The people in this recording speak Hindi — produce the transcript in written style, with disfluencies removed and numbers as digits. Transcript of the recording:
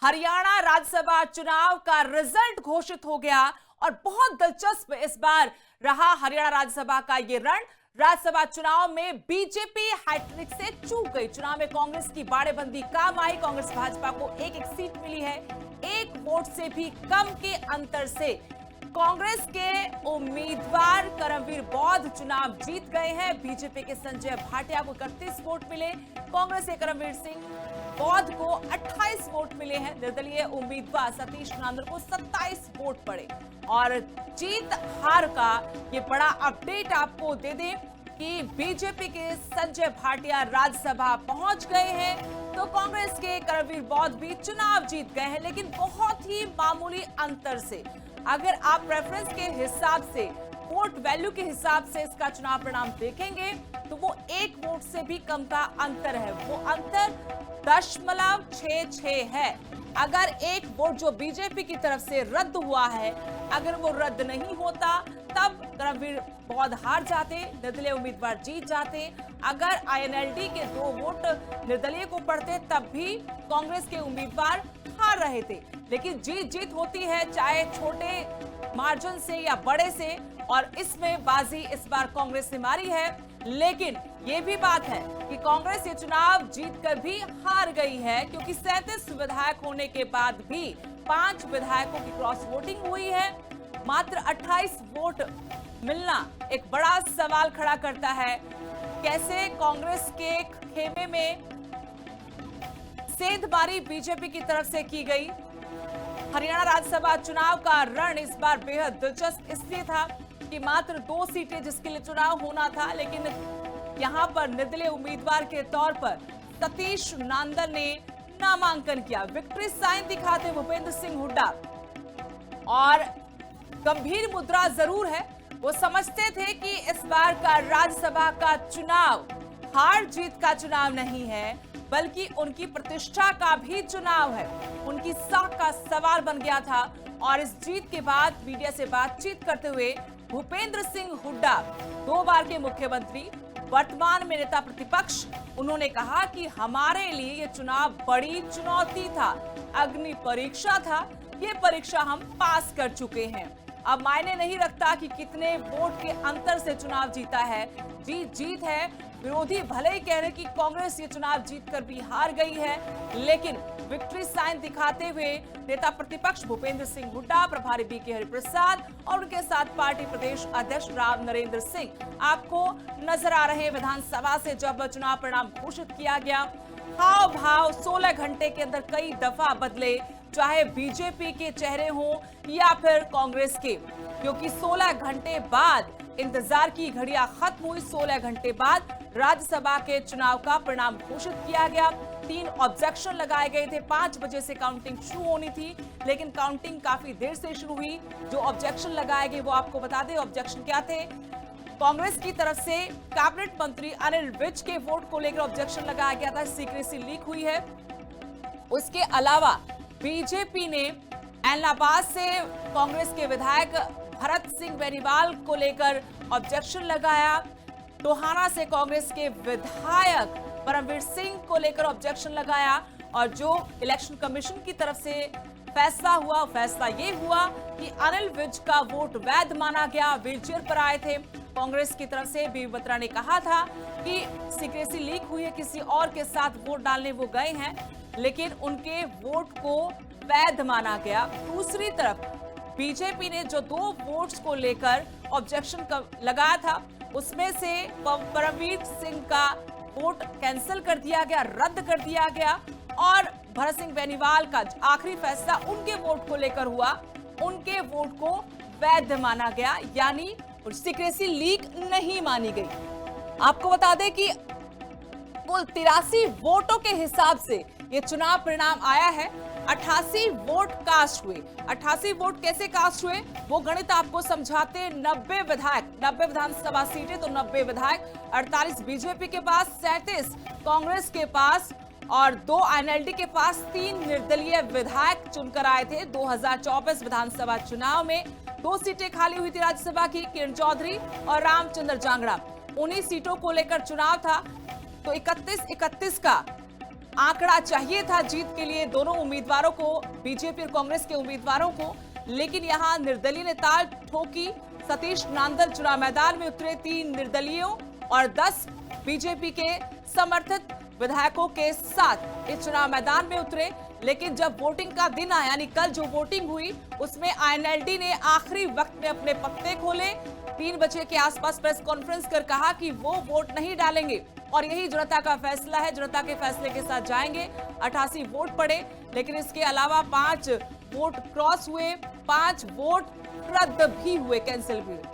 हरियाणा राज्यसभा चुनाव का रिजल्ट घोषित हो गया और बहुत दिलचस्प इस बार रहा हरियाणा राज्यसभा का ये रण। राज्यसभा चुनाव में बीजेपी हैट्रिक से चूक गई। चुनाव में कांग्रेस की बाड़ेबंदी काम आई। कांग्रेस भाजपा को एक एक सीट मिली है। एक वोट से भी कम के अंतर से कांग्रेस के उम्मीदवार करमवीर बौद्ध चुनाव जीत गए हैं। बीजेपी के संजय भाटिया को 31 वोट मिले। कांग्रेस के करमवीर सिंह बौद्ध को 28 वोट मिले हैं। निर्दलीय उम्मीदवार सतीश नांदल को 27 वोट पड़े। और जीत हार का ये बड़ा अपडेट आपको दे दें कि बीजेपी के संजय भाटिया राज्यसभा पहुंच गए हैं, तो कांग्रेस के करमवीर बौद्ध भी चुनाव जीत गए हैं, लेकिन बहुत ही मामूली अंतर से। अगर आप प्रेफरेंस के हिसाब से, वोट वैल्यू के हिसाब से इसका चुनाव परिणाम देखेंगे तो वो एक वोट से भी कम का अंतर है। वो अंतर 0.66 है। अगर एक वोट जो बीजेपी की तरफ से रद्द हुआ है, अगर वो रद्द नहीं होता तब करमवीर बौद्ध हार जाते, निर्दलीय उम्मीदवार जीत जाते। अगर आईएनएलडी के 2 वोट निर्दलीय को पड़ते तब भी कांग्रेस के उम्मीदवार हार रहे थे। लेकिन जीत होती है, चाहे छोटे मार्जिन से या बड़े से, और इसमें बाजी इस बार कांग्रेस ने मारी है। लेकिन यह भी बात है कि कांग्रेस ये चुनाव जीतकर भी हार गई है, क्योंकि 37 विधायक होने के बाद भी 5 विधायकों की क्रॉस वोटिंग हुई है। मात्र 28 वोट मिलना एक बड़ा सवाल खड़ा करता है। कैसे कांग्रेस के खेमे में सेंधमारी बीजेपी की तरफ से की गई। हरियाणा राज्यसभा चुनाव का रण इस बार बेहद दिलचस्प इसलिए था कि मात्र 2 सीटें जिसके लिए चुनाव होना था, लेकिन यहां पर निर्दलीय उम्मीदवार के तौर पर सतीश नांदल ने नामांकन किया। विक्ट्री साइन दिखाते भूपेंद्र सिंह हुड्डा, और गंभीर मुद्रा जरूर है। वो समझते थे कि इस बार का राज्यसभा का चुनाव हार जीत का चुनाव नहीं है, बल्कि उनकी प्रतिष्ठा का भी चुनाव है। उनकी साख का सवाल बन गया था। और इस जीत के बाद मीडिया से बातचीत करते हुए भूपेंद्र सिंह हुड्डा, 2 बार के मुख्यमंत्री, वर्तमान में नेता प्रतिपक्ष, उन्होंने कहा कि हमारे लिए ये चुनाव बड़ी चुनौती था, अग्नि परीक्षा था। ये परीक्षा हम पास कर चुके हैं। अब मायने नहीं रखता कि कितने वोट के अंतर से चुनाव जीता है। जीत है। विरोधी भले ही कह रहे कि कांग्रेस ये चुनाव जीतकर भी हार गई है, लेकिन विक्ट्री साइन दिखाते हुए नेता प्रतिपक्ष भूपेंद्र सिंह हुड्डा, प्रभारी बीके हरिप्रसाद और उनके साथ पार्टी प्रदेश अध्यक्ष राव नरेंद्र सिंह आपको नजर आ रहे हैं। विधानसभा से जब चुनाव परिणाम घोषित किया गया, हाव भाव 16 घंटे के अंदर कई दफा बदले, चाहे बीजेपी के चेहरे हों या फिर कांग्रेस के, क्योंकि 16 घंटे बाद इंतजार की घड़ियां खत्म हुई। 16 घंटे बाद राज्यसभा के चुनाव का परिणाम घोषित किया गया। 3 ऑब्जेक्शन लगाए गए थे। 5 बजे से काउंटिंग शुरू होनी थी, लेकिन काउंटिंग काफी देर से शुरू हुई। जो ऑब्जेक्शन लगाए गए वो आपको बता दें। ऑब्जेक्शन क्या थे? कांग्रेस की तरफ से कैबिनेट मंत्री अनिल विज के वोट को लेकर ऑब्जेक्शन लगाया गया था, सीक्रेसी लीक हुई है। उसके अलावा बीजेपी ने एलनाबाद से कांग्रेस के विधायक भरत सिंह बेनीवाल को लेकर ऑब्जेक्शन लगाया। टोहाना से कांग्रेस के विधायक परमवीर सिंह को लेकर ऑब्जेक्शन लगाया। और जो इलेक्शन कमीशन की तरफ से फैसला हुआ, फैसला ये हुआ कि अनिल विज का वोट वैध माना गया। व्हीलचेयर पर आए थे कांग्रेस की तरफ से। बीबी बत्रा ने कहा था कि सीक्रेसी लीक हुई है, किसी और के साथ वोट डालने वो गए हैं, लेकिन उनके वोट को वैध माना गया। दूसरी तरफ बीजेपी ने जो 2 वोट्स को लेकर ऑब्जेक्शन लगाया था, उसमें से परमवीर सिंह का वोट कैंसिल कर दिया गया, रद्द कर दिया गया। और भरत सिंह बेनीवाल का आखिरी फैसला उनके वोट को लेकर हुआ, उनके वोट को वैध माना गया, यानी सीक्रेसी लीक नहीं मानी गई। आपको बता दें कि कुल 83 वोटों के हिसाब से ये चुनाव परिणाम आया है। 88 वोट कास्ट हुए। 88 वोट कैसे कास्ट हुए वो गणित आपको समझाते। 90 विधायक, 90 विधानसभा सीटें तो 90 विधायक, 48 बीजेपी के पास, 37 कांग्रेस के पास और 2 आईएनएलडी के पास। 3 निर्दलीय विधायक चुनकर आए थे। 2024 विधानसभा चुनाव में 2 सीटें खाली हुई थी राज्यसभा की, किरण चौधरी और रामचंद्र जांगड़ा। उन्हीं सीटों को लेकर चुनाव था। तो 31-31 का आंकड़ा चाहिए था जीत के लिए दोनों उम्मीदवारों को, बीजेपी और कांग्रेस के उम्मीदवारों को, लेकिन यहां निर्दलीय ने ताल ठोकी। सतीश नांदल चुनाव मैदान में उतरे, 3 निर्दलीयों और 10 बीजेपी के समर्थित विधायकों के साथ इस चुनाव मैदान में उतरे। लेकिन जब वोटिंग का दिन आया, यानी कल जो वोटिंग हुई, उसमें आईएनएलडी ने आखिरी वक्त में अपने पत्ते खोले। 3 बजे के आसपास प्रेस कॉन्फ्रेंस कर कहा कि वो वोट नहीं डालेंगे और यही जनता का फैसला है, जनता के फैसले के साथ जाएंगे। 88 वोट पड़े, लेकिन इसके अलावा 5 वोट क्रॉस हुए, 5 वोट रद्द भी हुए, कैंसिल भी हुए।